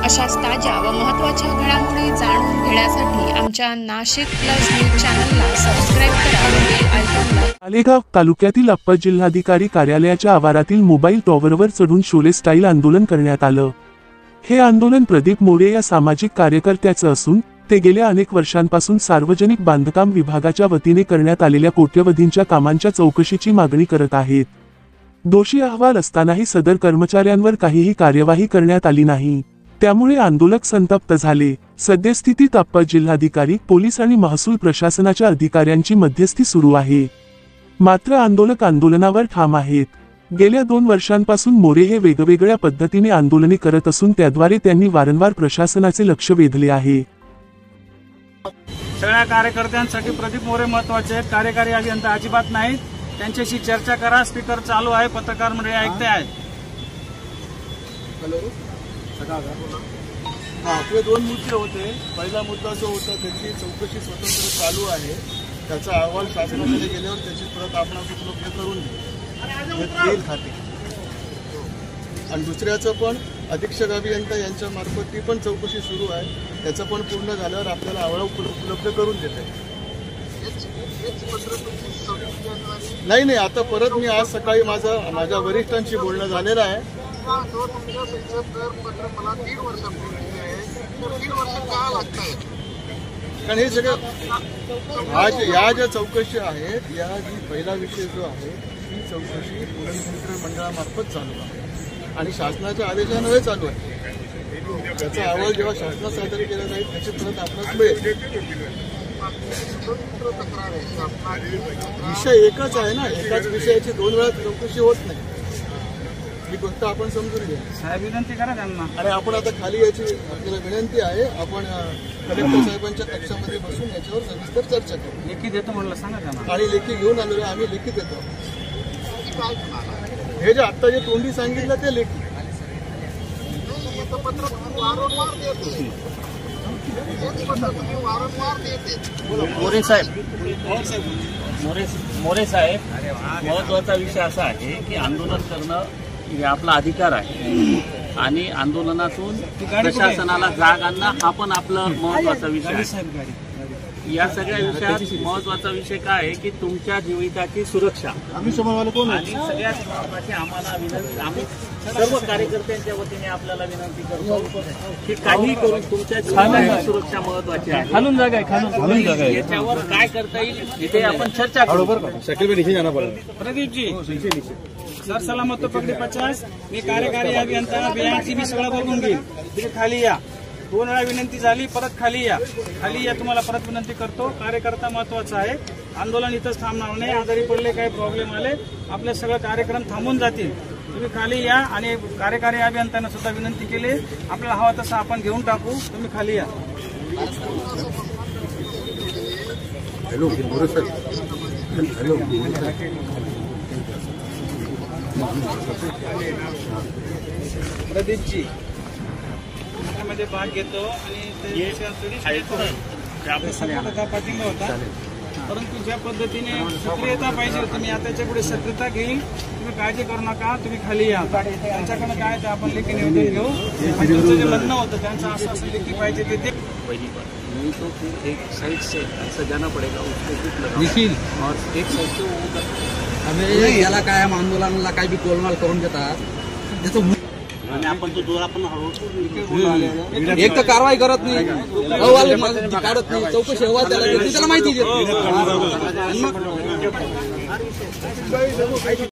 अशाच ताज्या व महत्त्वाच्या घडामोडी जाणून घेण्यासाठी आमच्या नाशिक प्लस न्यूज चॅनलला सबस्क्राइब करा व बेल आयकॉनला. मालेगाव तालुक्यातील अप्पर जिल्हाधिकारी कार्यालयाच्या आवारातील मोबाईल टॉवरवर चढून शोले स्टाईल आंदोलन करण्यात आलं. हे आंदोलन प्रदीप मोरे या सामाजिक कार्यकर्त्याचं असून ते गेल्या अनेक वर्षांपासून सार्वजनिक बांधकाम विभागाच्या वतीने करण्यात आलेल्या कोट्यवधींच्या कामांच्या चौकशीची मागणी करत आहेत. दोषी अहवाल असतानाही सदर कर्मचाऱ्यांवर काहीही कार्यवाही करण्यात आली नाही. त्यामुळे आंदोलक संतप्त झाले. सद्यस्थितीत अप्पर जिल्हाधिकारी, पोलीस आणि महसूल प्रशासनाच्या अधिकाऱ्यांची मध्यस्थी सुरू आहे. मात्र आंदोलक आंदोलनावर ठाम आहेत. गेल्या 2 वर्षांपासून मोरे हे वेगवेगळ्या पद्धतीने आंदोलने करत असून त्याद्वारे त्यांनी वारंवार प्रशासनाचे लक्ष वेधले आहे. सगळ्या कार्यकर्त्यांसाठी प्रदीप मोरे महत्वाचे आहेत. कार्यकारी अभियंता अजिबात नाहीत. त्यांच्याशी चर्चा करा. स्पीकर चालू आहे. पत्रकार मंडळी ऐकते आहेत. आपले 2 मुद्दे होते. पहिला मुद्दा जो होता त्याची चौकशी स्वतंत्र चालू आहे. त्याचा अहवाल शासनाकडे गेल्यावर त्याची परत आपण उपलब्ध करून देईल खाते. आणि दुसऱ्याचं पण अधीक्षक अभियंता यांच्या मार्फत ती पण चौकशी सुरू आहे. त्याचं पण पूर्ण झाल्यावर आपल्याला अहवाल उपलब्ध करून देते. नाही आता परत मी आज सकाळी माझ्या वरिष्ठांशी बोलणं झालेलं आहे. कारण हे सगळं या ज्या चौकशी आहेत, या जी पहिला विषय जो आहे ती चौकशी पोलीस मंडळामार्फत चालू आहे आणि शासनाच्या आदेशाने चालू आहे. त्याचा अहवाल जेव्हा शासनात सादर केला जाईल त्याची परत आपल्याला मिळेल. विषय एकच आहे ना, एकाच विषयाची 2 वेळा चौकशी होत नाही. ही गोष्ट आपण समजून घ्या. साहेब विनंती करा त्यांना. आणि आपण आता खाली याची आपल्याला विनंती आहे. आपण कलेक्टर साहेबांच्या कक्षामध्ये बसून याच्यावर सविस्तर चर्चा करू. लेखी देतो म्हणलं सांगा त्यांना. आणि लेखी घेऊन आलो. आम्ही लेखी देतो. हे जे आता जे तोंडी सांगितलं ते लेखी. मोरे साहेब, महत्वाचा विषय असा आहे की आंदोलन करणं हे आपला अधिकार आहे आणि आंदोलनातून प्रशासनाला जाग आणणं हा पण आपला महत्वाचा विषय आहे. या सगळ्या विषयात महत्वाचा विषय काय आहे की तुमच्या जीविताची सुरक्षा आम्ही कोण आणि सगळ्यात महत्वाची आम्हाला विनंती, आम्ही सर्व कार्यकर्त्यांच्या वतीने आपल्याला विनंती करतो की काही करून तुमच्या जीविताची सुरक्षा महत्वाची आहे. खालून जागा आहे. याच्यावर काय करता येईल इथे आपण चर्चा करू. प्रदीपजी सर सलामत पकडी 50. मी कार्यकारी अभियंता बियांची मी सगळं बघून घेईल. तुम्ही खाली या. 2 वेळा विनंती झाली. परत खाली या. तुम्हाला परत विनंती करतो. कार्यकर्ता महत्वाचा आहे. आंदोलन इथंच थांबणार नाही. आजारी पडले, काही प्रॉब्लेम आले, आपले सगळे कार्यक्रम थांबून जातील. तुम्ही खाली या. आणि कार्यकारी अभियंत्यांना सुद्धा विनंती केली. आपल्याला हवा तसं आपण घेऊन टाकू. तुम्ही खाली या. प्रदीपजी मध्ये भाग घेतो आणि पाठिंबा होता. परंतु ज्या पद्धतीने सक्रियता पाहिजे तुम्ही आता त्याच्या पुढे सक्रियता घेईल. तुम्ही काळजी करू नका. तुम्ही खाली या. त्यांच्याकडे काय ते आपण लेखी निवेदन घेऊ. तुमचं जे म्हणणं होतं त्यांचं असं लेखी पाहिजे ते पहिली बात नहीं तो फिर एक साइड से ऐसा जाना पड़ेगा, उसको कुछ लगा और एक साइड से वो आम्ही याला काय आंदोलनाला काय बी गोलमाल करून देतात. आणि आपण तो दोरा पण हळूहळू एक तर कारवाई करत नाही, अहवाल काढत नाही, चौकशी अहवाल त्याला माहिती देत.